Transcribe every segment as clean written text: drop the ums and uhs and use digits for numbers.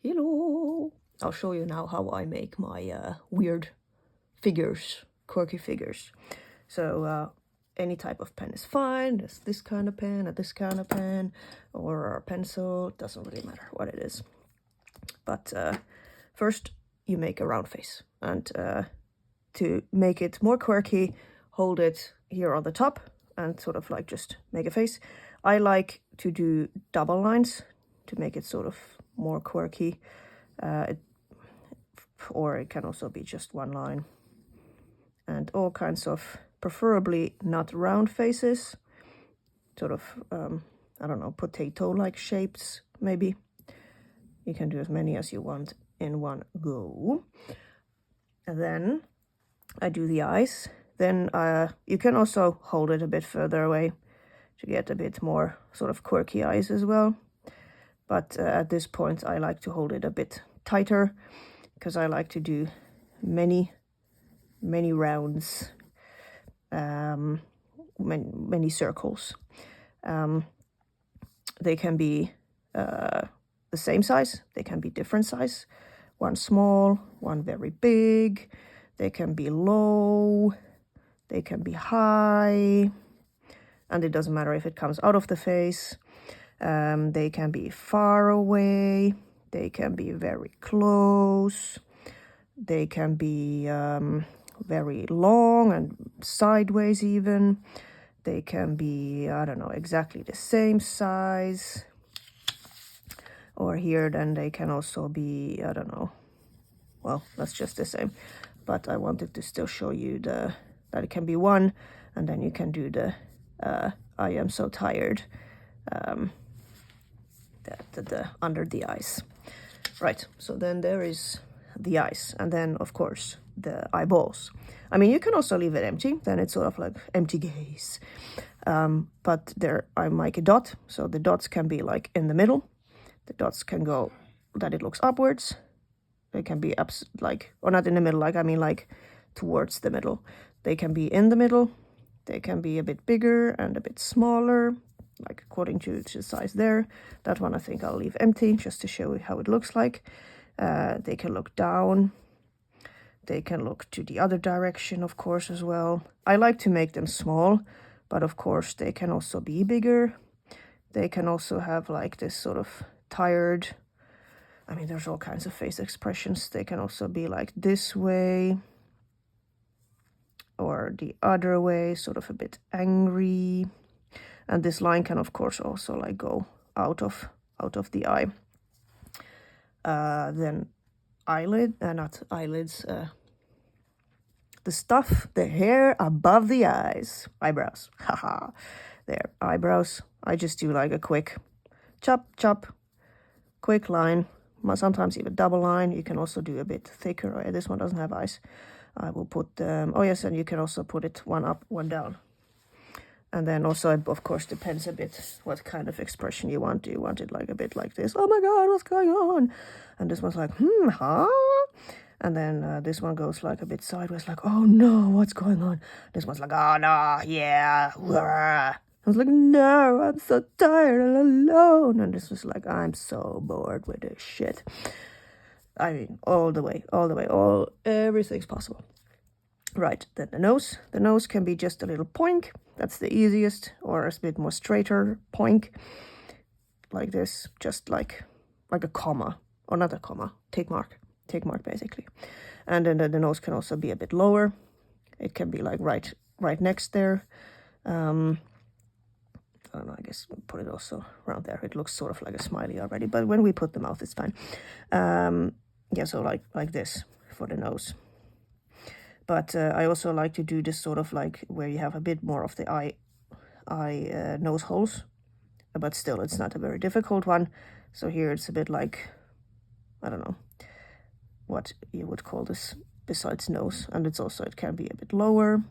Hello! I'll show you now how I make my weird figures, quirky figures. So any type of pen is fine. There's this kind of pen, or this kind of pen, or a pencil. Doesn't really matter what it is. But first you make a round face. And to make it more quirky, hold it here on the top and sort of like just make a face. I like to do double lines to make it sort of more quirky, or it can also be just one line, and all kinds of, preferably not round faces, sort of I don't know, potato-like shapes maybe. You can do as many as you want in one go. And then I do the eyes. Then you can also hold it a bit further away to get a bit more sort of quirky eyes as well. But at this point I like to hold it a bit tighter because I like to do many rounds, many circles. They can be the same size, they can be different size. One small, one very big. They can be low, they can be high, and it doesn't matter if it comes out of the face. They can be far away, they can be very close, they can be very long and sideways even. They can be, I don't know, exactly the same size. Or here then they can also be, I don't know, well, that's just the same. But I wanted to still show you that it can be one, and then you can do the I am so tired, the under the eyes. Right, so then there is the eyes, and then of course the eyeballs. I mean, you can also leave it empty, then it's sort of like empty gaze. But there I make a dot, so the dots can be like in the middle. The dots can go that it looks upwards. They can be up, like, or not in the middle, like I mean like towards the middle. They can be in the middle. They can be a bit bigger and a bit smaller, like according to the size there. That one I think I'll leave empty just to show you how it looks like. They can look down. They can look to the other direction, of course, as well. I like to make them small, but of course they can also be bigger. They can also have like this sort of tired, I mean, there's all kinds of face expressions. They can also be like this way or the other way, sort of a bit angry. And this line can of course also like go out of the eye. Then eyelid, not eyelids, the stuff, the hair above the eyes, eyebrows, haha, there, eyebrows. I just do like a quick chop, quick line, sometimes even double line. You can also do a bit thicker. Oh, this one doesn't have eyes. I will put oh yes, and you can also put it one up, one down. And then also, it of course depends a bit what kind of expression you want. Do you want it like a bit like this? Oh my God, what's going on? And this one's like, huh? And then this one goes like a bit sideways, like, oh no, what's going on? This one's like, oh no, yeah. I was like, no, I'm so tired and alone. And this was like, I'm so bored with this shit. I mean, all the way, everything's possible. Right, then the nose. The nose can be just a little poink. That's the easiest, or a bit more straighter poink. Like this, just like a comma, or not a comma, tick mark basically. And then the nose can also be a bit lower. It can be like right next there. I don't know, I guess we'll put it also around there. It looks sort of like a smiley already, but when we put the mouth, it's fine. Yeah, so like this for the nose. But I also like to do this sort of like where you have a bit more of the eye nose holes, but still it's not a very difficult one. So here it's a bit like, I don't know what you would call this besides nose. And it's also, it can be a bit lower.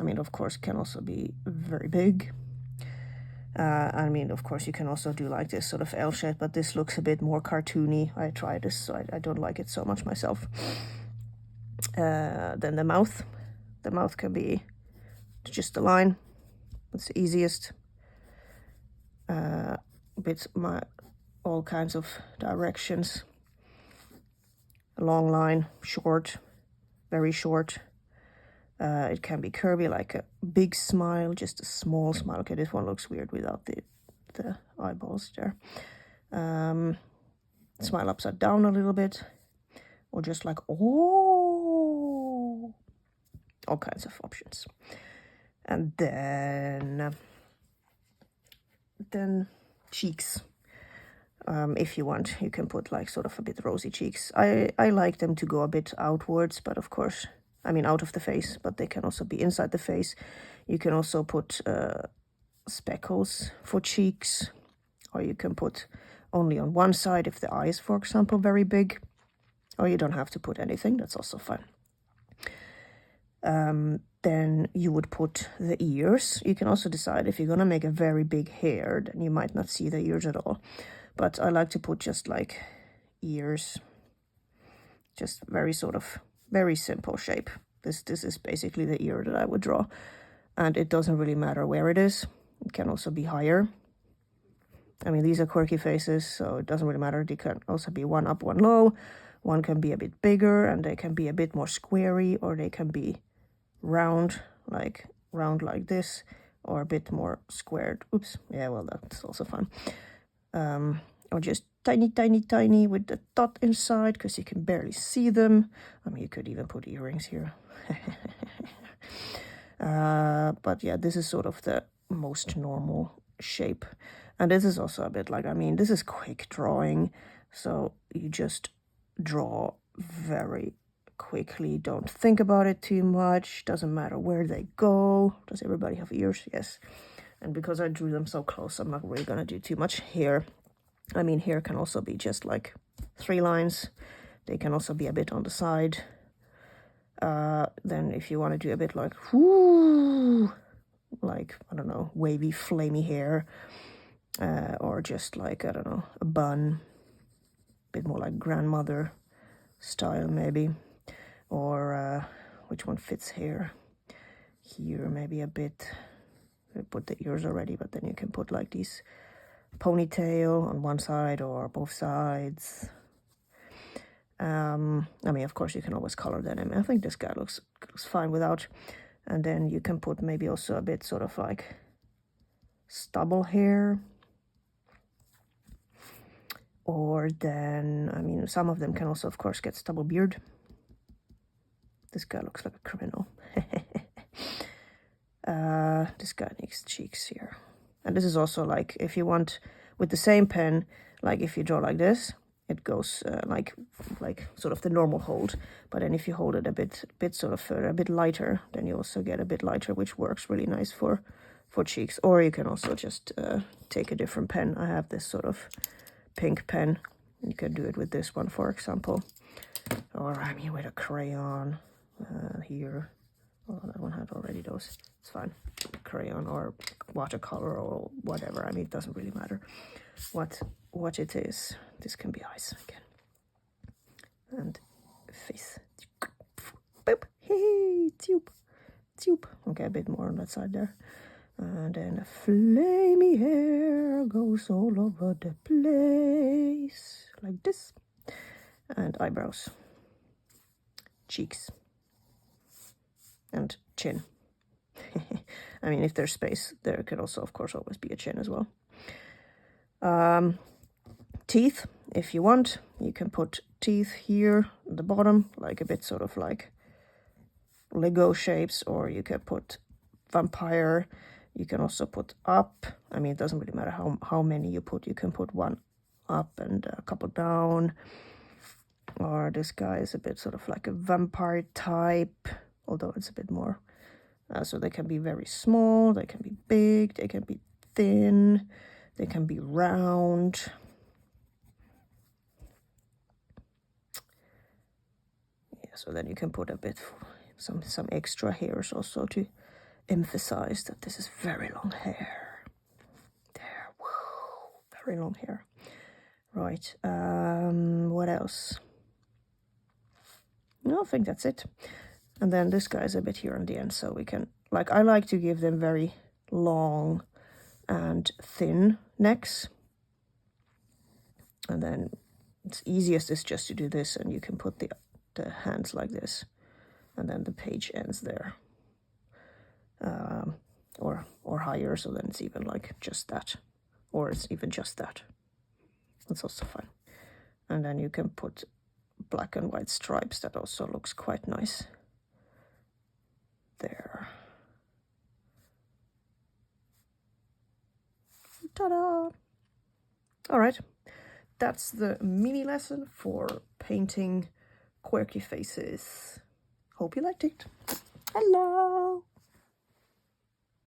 I mean, of course, it can also be very big. I mean, of course, you can also do like this sort of L shape, but this looks a bit more cartoony. I tried this, so I don't like it so much myself. Then the mouth. The mouth can be just a line. It's the easiest. A bit all kinds of directions. A long line, short, very short. It can be curvy, like a big smile, just a small smile. Okay, this one looks weird without the eyeballs there. Smile upside down a little bit, or just like, oh, all kinds of options. And then cheeks. If you want, you can put like sort of a bit rosy cheeks. I like them to go a bit outwards, but of course, I mean out of the face, but they can also be inside the face. You can also put speckles for cheeks, or you can put only on one side if the eye is, for example, very big, or you don't have to put anything. That's also fine. Then you would put the ears. You can also decide if you're gonna make a very big hair, then you might not see the ears at all. But I like to put just like ears, just very sort of very simple shape. This is basically the ear that I would draw, and it doesn't really matter where it is. It can also be higher. I mean, these are quirky faces, so it doesn't really matter. They can also be one up, one low. One can be a bit bigger, and they can be a bit more squarey, or they can be round like this, or a bit more squared. Oops, yeah, well, that's also fun. Or just tiny with the dot inside, because you can barely see them. I mean, you could even put earrings here. But yeah, this is sort of the most normal shape. And this is also a bit like, I mean, this is quick drawing, so you just draw very quickly. Don't think about it too much. Doesn't matter where they go. Does everybody have ears? Yes. And because I drew them so close, I'm not really gonna do too much hair. I mean, hair can also be just like 3 lines. They can also be a bit on the side. Then if you want to do a bit like, whoo, like, I don't know, wavy, flamey hair, or just like, I don't know, a bun, a bit more like grandmother style maybe, or which one fits here? Here maybe a bit. I put the ears already, but then you can put like these ponytail on one side or both sides. I mean, of course, you can always color that in. I think this guy looks fine without. And then you can put maybe also a bit sort of like stubble hair. Or then, I mean, some of them can also, of course, get stubble beard. This guy looks like a criminal. This guy needs cheeks here. And this is also like, if you want, with the same pen, like if you draw like this, it goes like sort of the normal hold. But then if you hold it a bit sort of further, a bit lighter, then you also get a bit lighter, which works really nice for cheeks. Or you can also just take a different pen. I have this sort of pink pen. You can do it with this one, for example. Or I mean with a crayon here. Oh, that one had already those. It's fine. Crayon or watercolor or whatever. I mean, it doesn't really matter what it is. This can be eyes again. And face. Boop. Hey, tube. Okay, a bit more on that side there. And then a flamey hair goes all over the place. Like this. And eyebrows. Cheeks. And chin. I mean, if there's space, there could also, of course, always be a chin as well. Teeth, if you want, you can put teeth here at the bottom, like a bit sort of like Lego shapes, or you can put vampire. You can also put up. I mean, it doesn't really matter how many you put. You can put one up and a couple down. Or this guy is a bit sort of like a vampire type, although it's a bit more. So they can be very small, they can be big, they can be thin, they can be round. Yeah, so then you can put a bit, some extra hairs also to emphasize that this is very long hair. There, whoa, very long hair. Right, what else? No, I think that's it. And then this guy is a bit here on the end, so we can, like, I like to give them very long and thin necks. And then it's easiest is just to do this, and you can put the hands like this, and then the page ends there, or higher, so then it's even like just that, or it's even just that. That's also fine. And then you can put black and white stripes. That also looks quite nice there. Ta-da! All right, that's the mini lesson for painting quirky faces. Hope you liked it. Hello!